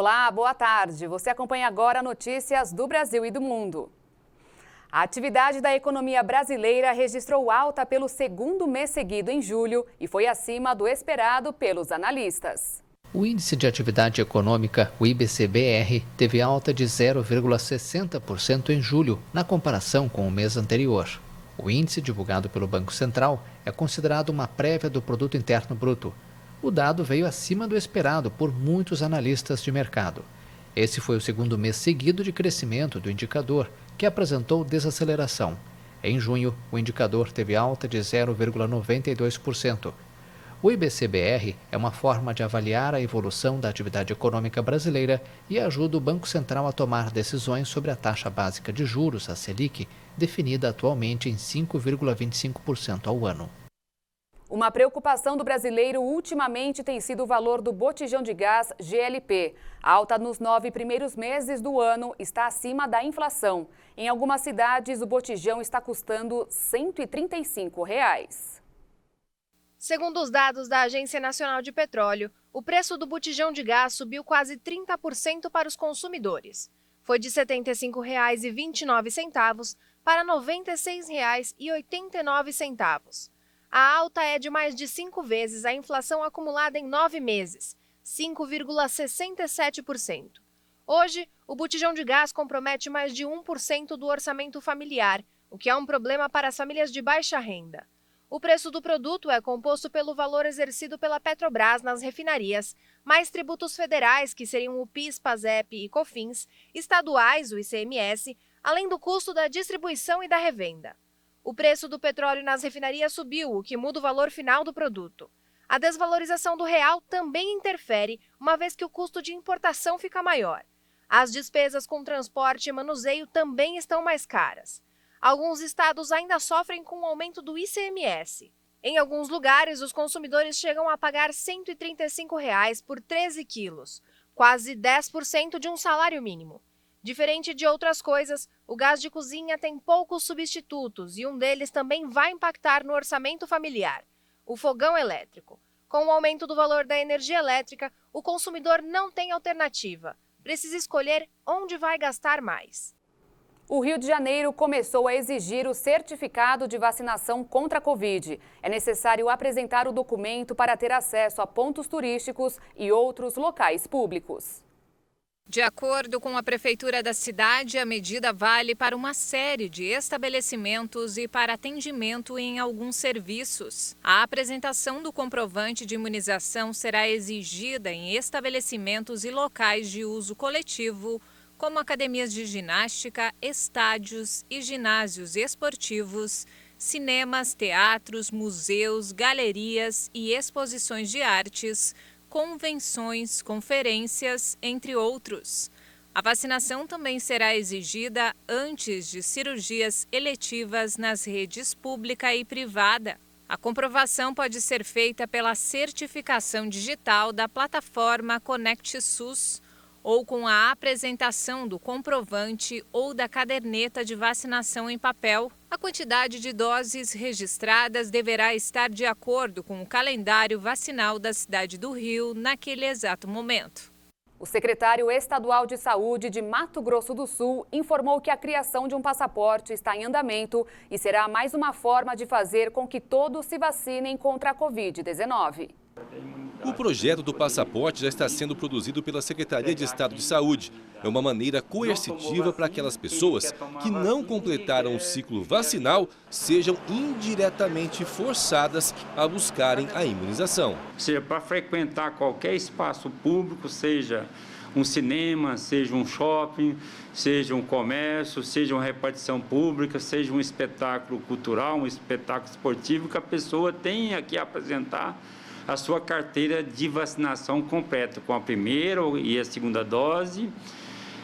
Olá, boa tarde. Você acompanha agora notícias do Brasil e do mundo. A atividade da economia brasileira registrou alta pelo segundo mês seguido em julho e foi acima do esperado pelos analistas. O Índice de Atividade Econômica, o IBC-BR, teve alta de 0,60% em julho, na comparação com o mês anterior. O índice divulgado pelo Banco Central é considerado uma prévia do Produto Interno Bruto. O dado veio acima do esperado por muitos analistas de mercado. Esse foi o segundo mês seguido de crescimento do indicador, que apresentou desaceleração. Em junho, o indicador teve alta de 0,92%. O IBC-BR é uma forma de avaliar a evolução da atividade econômica brasileira e ajuda o Banco Central a tomar decisões sobre a taxa básica de juros, a Selic, definida atualmente em 5,25% ao ano. Uma preocupação do brasileiro ultimamente tem sido o valor do botijão de gás GLP. A alta nos 9 primeiros meses do ano está acima da inflação. Em algumas cidades, o botijão está custando R$ 135. Segundo os dados da Agência Nacional de Petróleo, o preço do botijão de gás subiu quase 30% para os consumidores. Foi de R$ 75,29 para R$ 96,89. A alta é de mais de 5 vezes a inflação acumulada em 9 meses, 5,67%. Hoje, o botijão de gás compromete mais de 1% do orçamento familiar, o que é um problema para as famílias de baixa renda. O preço do produto é composto pelo valor exercido pela Petrobras nas refinarias, mais tributos federais, que seriam o PIS, PASEP e COFINS, estaduais, o ICMS, além do custo da distribuição e da revenda. O preço do petróleo nas refinarias subiu, o que muda o valor final do produto. A desvalorização do real também interfere, uma vez que o custo de importação fica maior. As despesas com transporte e manuseio também estão mais caras. Alguns estados ainda sofrem com o aumento do ICMS. Em alguns lugares, os consumidores chegam a pagar R$ 135 por 13 quilos, quase 10% de um salário mínimo. Diferente de outras coisas, o gás de cozinha tem poucos substitutos e um deles também vai impactar no orçamento familiar: o fogão elétrico. Com o aumento do valor da energia elétrica, o consumidor não tem alternativa. Precisa escolher onde vai gastar mais. O Rio de Janeiro começou a exigir o certificado de vacinação contra a Covid. É necessário apresentar o documento para ter acesso a pontos turísticos e outros locais públicos. De acordo com a Prefeitura da cidade, a medida vale para uma série de estabelecimentos e para atendimento em alguns serviços. A apresentação do comprovante de imunização será exigida em estabelecimentos e locais de uso coletivo, como academias de ginástica, estádios e ginásios esportivos, cinemas, teatros, museus, galerias e exposições de artes, convenções, conferências, entre outros. A vacinação também será exigida antes de cirurgias eletivas nas redes pública e privada. A comprovação pode ser feita pela certificação digital da plataforma Conect SUS ou com a apresentação do comprovante ou da caderneta de vacinação em papel. A quantidade de doses registradas deverá estar de acordo com o calendário vacinal da cidade do Rio naquele exato momento. O secretário estadual de Saúde de Mato Grosso do Sul informou que a criação de um passaporte está em andamento e será mais uma forma de fazer com que todos se vacinem contra a Covid-19. O projeto do passaporte já está sendo produzido pela Secretaria de Estado de Saúde. É uma maneira coercitiva para aquelas pessoas que não completaram o ciclo vacinal sejam indiretamente forçadas a buscarem a imunização. Ou seja, para frequentar qualquer espaço público, seja um cinema, seja um shopping, seja um comércio, seja uma repartição pública, seja um espetáculo cultural, um espetáculo esportivo, que a pessoa tenha que apresentar a sua carteira de vacinação completa, com a primeira e a segunda dose,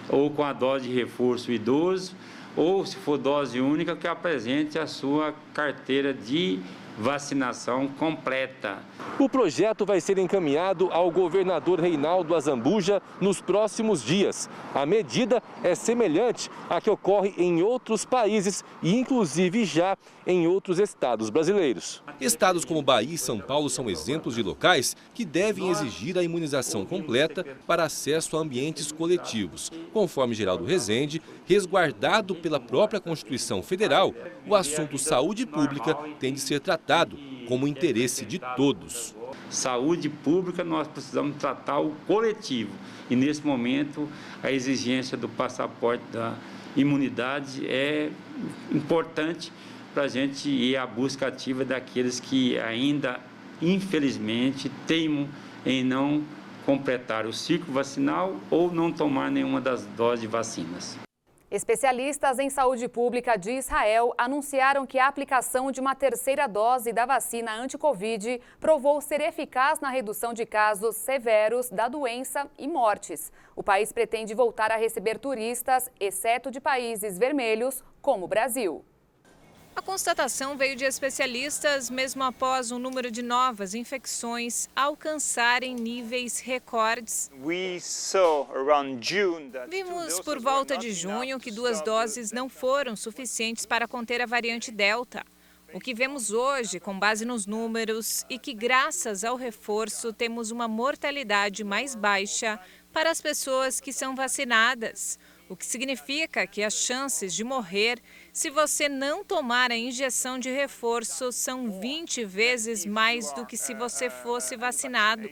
ou com a dose de reforço idoso, ou se for dose única, que apresente a sua carteira de vacinação completa. O projeto vai ser encaminhado ao governador Reinaldo Azambuja nos próximos dias. A medida é semelhante à que ocorre em outros países e inclusive já em outros estados brasileiros. Estados como Bahia e São Paulo são exemplos de locais que devem exigir a imunização completa para acesso a ambientes coletivos. Conforme Geraldo Rezende, resguardado pela própria Constituição Federal, o assunto saúde pública tem de ser tratado como interesse de todos. Saúde pública, nós precisamos tratar o coletivo. E nesse momento, a exigência do passaporte da imunidade é importante para a gente ir à busca ativa daqueles que ainda, infelizmente, teimam em não completar o ciclo vacinal ou não tomar nenhuma das doses de vacinas. Especialistas em saúde pública de Israel anunciaram que a aplicação de uma terceira dose da vacina anti-Covid provou ser eficaz na redução de casos severos da doença e mortes. O país pretende voltar a receber turistas, exceto de países vermelhos, como o Brasil. A constatação veio de especialistas mesmo após o número de novas infecções alcançarem níveis recordes. Vimos por volta de junho que 2 doses não foram suficientes para conter a variante Delta. O que vemos hoje, com base nos números, e que graças ao reforço temos uma mortalidade mais baixa para as pessoas que são vacinadas. O que significa que as chances de morrer, se você não tomar a injeção de reforço, são 20 vezes mais do que se você fosse vacinado.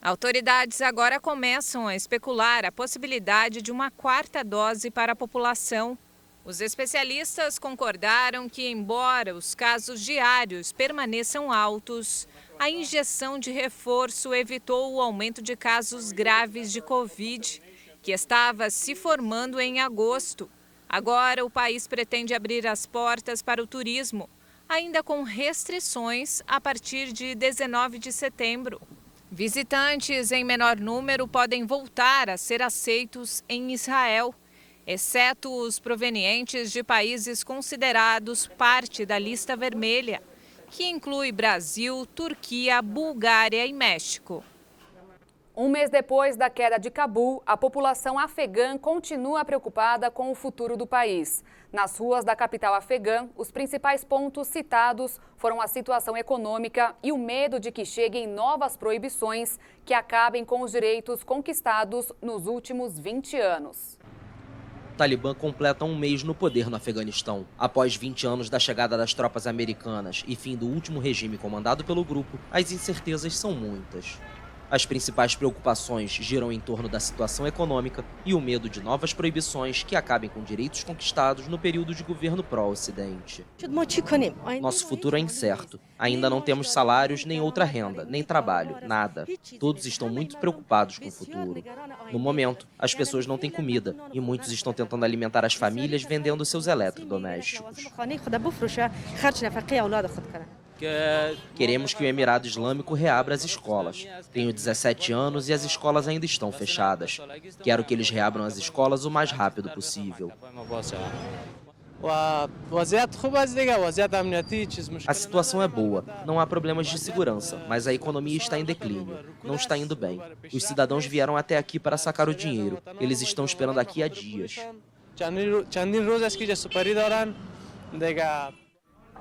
Autoridades agora começam a especular a possibilidade de uma 4ª dose para a população. Os especialistas concordaram que, embora os casos diários permaneçam altos, a injeção de reforço evitou o aumento de casos graves de Covid, que estava se formando em agosto. Agora, o país pretende abrir as portas para o turismo, ainda com restrições a partir de 19 de setembro. Visitantes em menor número podem voltar a ser aceitos em Israel, exceto os provenientes de países considerados parte da lista vermelha, que inclui Brasil, Turquia, Bulgária e México. Um mês depois da queda de Cabul, a população afegã continua preocupada com o futuro do país. Nas ruas da capital afegã, os principais pontos citados foram a situação econômica e o medo de que cheguem novas proibições que acabem com os direitos conquistados nos últimos 20 anos. O Talibã completa um mês no poder no Afeganistão. Após 20 anos da chegada das tropas americanas e fim do último regime comandado pelo grupo, as incertezas são muitas. As principais preocupações giram em torno da situação econômica e o medo de novas proibições que acabem com direitos conquistados no período de governo pró-Ocidente. Nosso futuro é incerto. Ainda não temos salários, nem outra renda, nem trabalho, nada. Todos estão muito preocupados com o futuro. No momento, as pessoas não têm comida e muitos estão tentando alimentar as famílias vendendo seus eletrodomésticos. Queremos que o Emirado Islâmico reabra as escolas. Tenho 17 anos e as escolas ainda estão fechadas. Quero que eles reabram as escolas o mais rápido possível. A situação é boa, não há problemas de segurança, mas a economia está em declínio, não está indo bem. Os cidadãos vieram até aqui para sacar o dinheiro, eles estão esperando aqui há dias.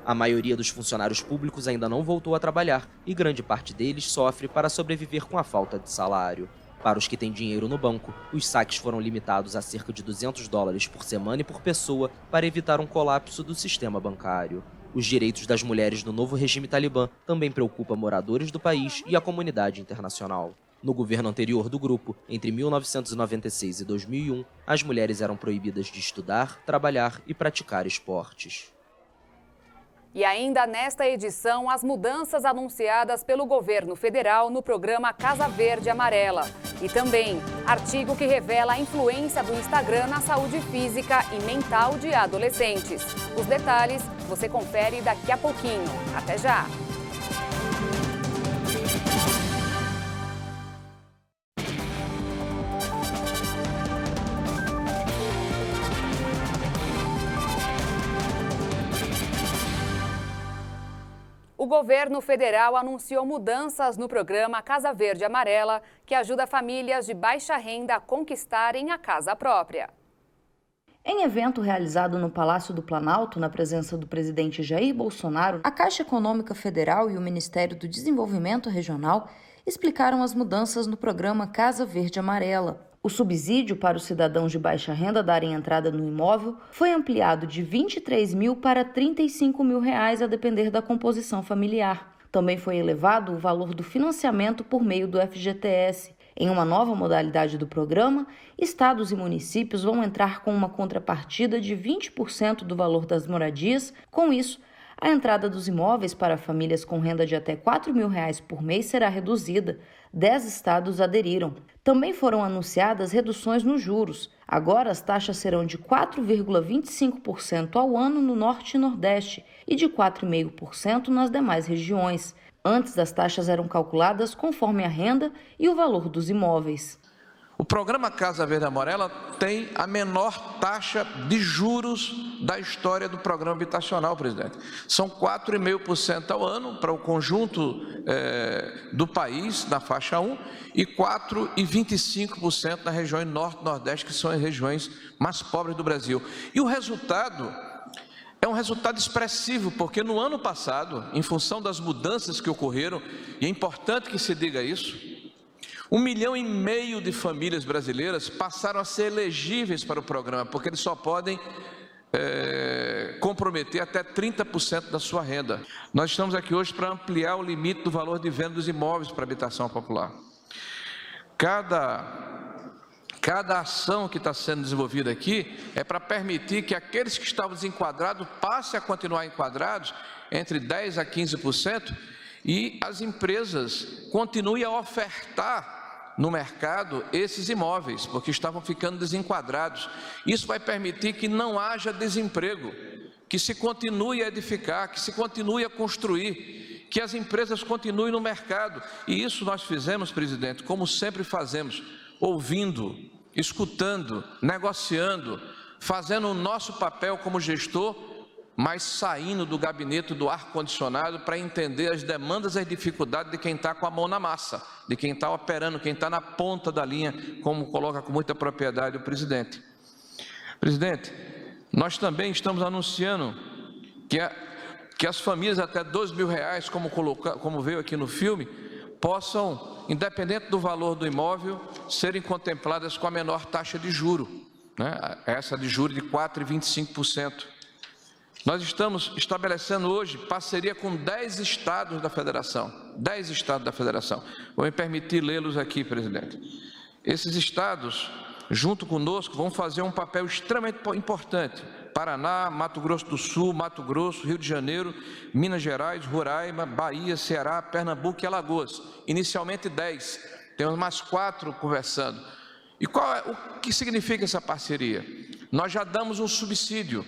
A maioria dos funcionários públicos ainda não voltou a trabalhar e grande parte deles sofre para sobreviver com a falta de salário. Para os que têm dinheiro no banco, os saques foram limitados a cerca de $200 por semana e por pessoa para evitar um colapso do sistema bancário. Os direitos das mulheres no novo regime talibã também preocupam moradores do país e a comunidade internacional. No governo anterior do grupo, entre 1996 e 2001, as mulheres eram proibidas de estudar, trabalhar e praticar esportes. E ainda nesta edição, as mudanças anunciadas pelo governo federal no programa Casa Verde Amarela. E também, artigo que revela a influência do Instagram na saúde física e mental de adolescentes. Os detalhes você confere daqui a pouquinho. Até já! O governo federal anunciou mudanças no programa Casa Verde e Amarela, que ajuda famílias de baixa renda a conquistarem a casa própria. Em evento realizado no Palácio do Planalto, na presença do presidente Jair Bolsonaro, a Caixa Econômica Federal e o Ministério do Desenvolvimento Regional explicaram as mudanças no programa Casa Verde e Amarela. O subsídio para os cidadãos de baixa renda darem entrada no imóvel foi ampliado de R$ 23.000 para R$ 35.000, a depender da composição familiar. Também foi elevado o valor do financiamento por meio do FGTS. Em uma nova modalidade do programa, estados e municípios vão entrar com uma contrapartida de 20% do valor das moradias. Com isso, a entrada dos imóveis para famílias com renda de até R$ 4.000 por mês será reduzida. 10 estados aderiram. Também foram anunciadas reduções nos juros. Agora as taxas serão de 4,25% ao ano no Norte e Nordeste e de 4,5% nas demais regiões. Antes, as taxas eram calculadas conforme a renda e o valor dos imóveis. O programa Casa Verde e Amarela tem a menor taxa de juros da história do programa habitacional, presidente. São 4,5% ao ano para o conjunto do país, na faixa 1, e 4,25% na região Norte e Nordeste, que são as regiões mais pobres do Brasil. E o resultado é um resultado expressivo, porque no ano passado, em função das mudanças que ocorreram, e é importante que se diga isso, 1,5 milhão de famílias brasileiras passaram a ser elegíveis para o programa, porque eles só podem comprometer até 30% da sua renda. Nós estamos aqui hoje para ampliar o limite do valor de venda dos imóveis para habitação popular. Cada ação que está sendo desenvolvida aqui é para permitir que aqueles que estavam desenquadrados passem a continuar enquadrados entre 10% a 15%, e as empresas continuem a ofertar no mercado esses imóveis, porque estavam ficando desenquadrados. Isso vai permitir que não haja desemprego, que se continue a edificar, que se continue a construir, que as empresas continuem no mercado. E isso nós fizemos, presidente, como sempre fazemos, ouvindo, escutando, negociando, fazendo o nosso papel como gestor, mas saindo do gabinete do ar-condicionado para entender as demandas e as dificuldades de quem está com a mão na massa, de quem está operando, quem está na ponta da linha, como coloca com muita propriedade o presidente. Presidente, nós também estamos anunciando que as famílias até R$ 2.000, como veio aqui no filme, possam, independente do valor do imóvel, serem contempladas com a menor taxa de juro, né? Essa de juro de 4,25%. Nós estamos estabelecendo hoje parceria com 10 estados da federação. 10 estados da federação. Vou me permitir lê-los aqui, presidente. Esses estados, junto conosco, vão fazer um papel extremamente importante. Paraná, Mato Grosso do Sul, Mato Grosso, Rio de Janeiro, Minas Gerais, Roraima, Bahia, Ceará, Pernambuco e Alagoas. Inicialmente 10. Temos mais 4 conversando. E o que significa essa parceria? Nós já damos um subsídio.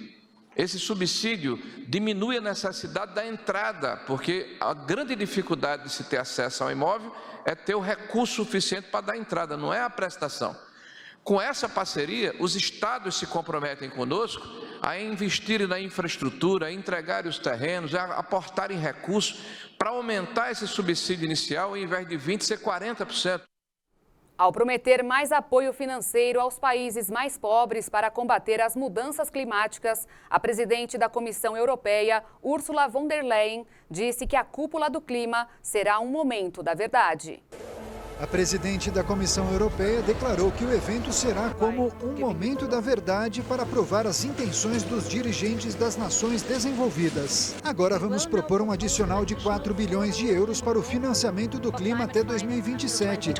Esse subsídio diminui a necessidade da entrada, porque a grande dificuldade de se ter acesso ao imóvel é ter o recurso suficiente para dar entrada, não é a prestação. Com essa parceria, os estados se comprometem conosco a investirem na infraestrutura, a entregarem os terrenos, a aportarem recursos para aumentar esse subsídio inicial, ao invés de 20%, ser 40%. Ao prometer mais apoio financeiro aos países mais pobres para combater as mudanças climáticas, a presidente da Comissão Europeia, Ursula von der Leyen, disse que a cúpula do clima será um momento da verdade. A presidente da Comissão Europeia declarou que o evento será como um momento da verdade para provar as intenções dos dirigentes das nações desenvolvidas. Agora vamos propor um adicional de 4 bilhões de euros para o financiamento do clima até 2027,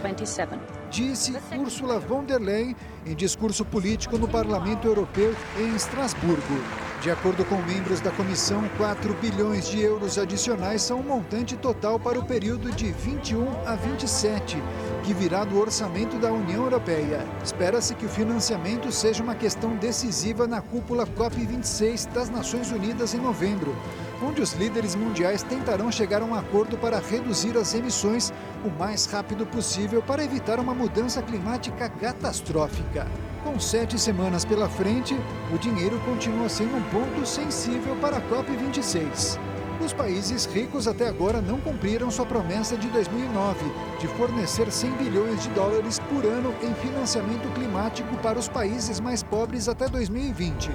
disse Ursula von der Leyen em discurso político no Parlamento Europeu em Estrasburgo. De acordo com membros da comissão, 4 bilhões de euros adicionais são o montante total para o período de 21 a 27, que virá do orçamento da União Europeia. Espera-se que o financiamento seja uma questão decisiva na cúpula COP26 das Nações Unidas em novembro, onde os líderes mundiais tentarão chegar a um acordo para reduzir as emissões o mais rápido possível para evitar uma mudança climática catastrófica. Com 7 semanas pela frente, o dinheiro continua sendo um ponto sensível para a COP26. Os países ricos até agora não cumpriram sua promessa de 2009, de fornecer 100 bilhões de dólares por ano em financiamento climático para os países mais pobres até 2020.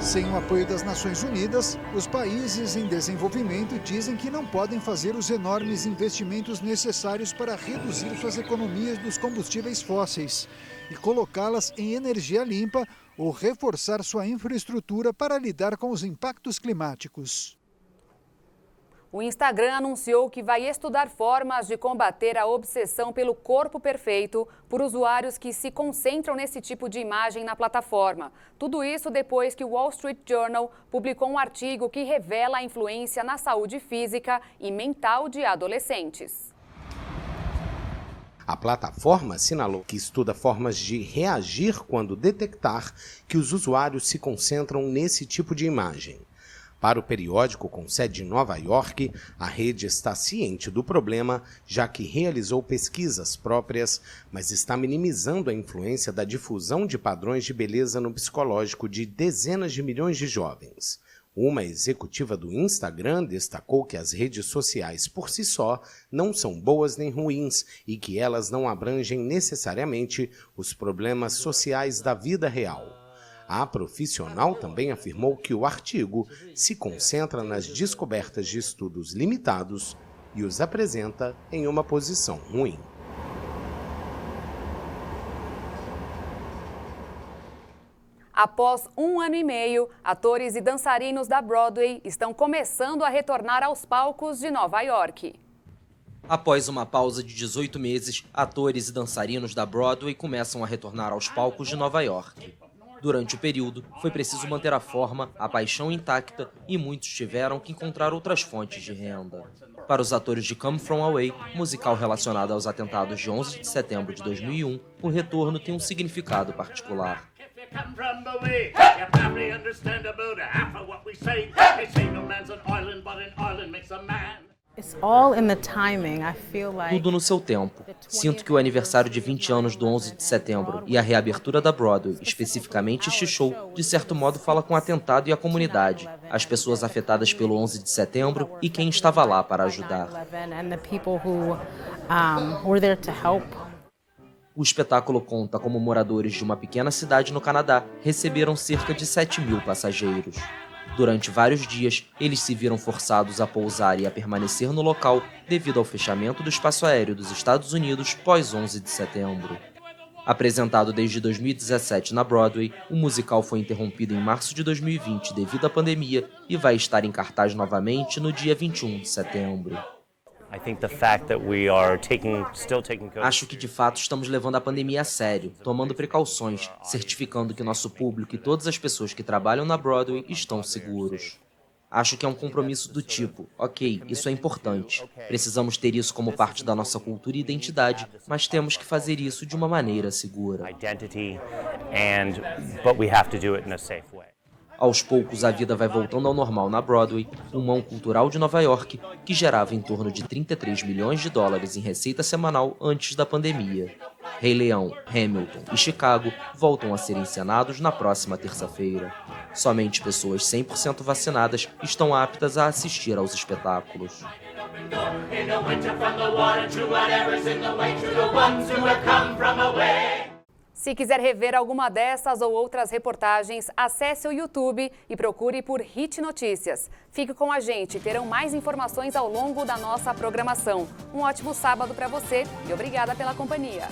Sem o apoio das Nações Unidas, os países em desenvolvimento dizem que não podem fazer os enormes investimentos necessários para reduzir suas economias dos combustíveis fósseis e colocá-las em energia limpa ou reforçar sua infraestrutura para lidar com os impactos climáticos. O Instagram anunciou que vai estudar formas de combater a obsessão pelo corpo perfeito por usuários que se concentram nesse tipo de imagem na plataforma. Tudo isso depois que o Wall Street Journal publicou um artigo que revela a influência na saúde física e mental de adolescentes. A plataforma assinalou que estuda formas de reagir quando detectar que os usuários se concentram nesse tipo de imagem. Para o periódico com sede em Nova York, a rede está ciente do problema, já que realizou pesquisas próprias, mas está minimizando a influência da difusão de padrões de beleza no psicológico de dezenas de milhões de jovens. Uma executiva do Instagram destacou que as redes sociais por si só não são boas nem ruins e que elas não abrangem necessariamente os problemas sociais da vida real. A profissional também afirmou que o artigo se concentra nas descobertas de estudos limitados e os apresenta em uma posição ruim. Após 1 ano e meio, atores e dançarinos da Broadway estão começando a retornar aos palcos de Nova York. Após uma pausa de 18 meses, atores e dançarinos da Broadway começam a retornar aos palcos de Nova York. Durante o período, foi preciso manter a forma, a paixão intacta e muitos tiveram que encontrar outras fontes de renda. Para os atores de Come From Away, musical relacionado aos atentados de 11 de setembro de 2001, o retorno tem um significado particular. Tudo no seu tempo. Sinto que o aniversário de 20 anos do 11 de setembro e a reabertura da Broadway, especificamente este show, de certo modo fala com o atentado e a comunidade, as pessoas afetadas pelo 11 de setembro e quem estava lá para ajudar. O espetáculo conta como moradores de uma pequena cidade no Canadá receberam cerca de 7.000 passageiros. Durante vários dias, eles se viram forçados a pousar e a permanecer no local devido ao fechamento do espaço aéreo dos Estados Unidos pós 11 de setembro. Apresentado desde 2017 na Broadway, o musical foi interrompido em março de 2020 devido à pandemia e vai estar em cartaz novamente no dia 21 de setembro. Acho que de fato estamos levando a pandemia a sério, tomando precauções, certificando que nosso público e todas as pessoas que trabalham na Broadway estão seguros. Acho que é um compromisso do tipo, ok, isso é importante, precisamos ter isso como parte da nossa cultura e identidade, mas temos que fazer isso de uma maneira segura. Aos poucos, a vida vai voltando ao normal na Broadway, pulmão cultural de Nova York, que gerava em torno de 33 milhões de dólares em receita semanal antes da pandemia. Rei Leão, Hamilton e Chicago voltam a ser encenados na próxima terça-feira. Somente pessoas 100% vacinadas estão aptas a assistir aos espetáculos. Se quiser rever alguma dessas ou outras reportagens, acesse o YouTube e procure por Hit Notícias. Fique com a gente, terão mais informações ao longo da nossa programação. Um ótimo sábado para você e obrigada pela companhia.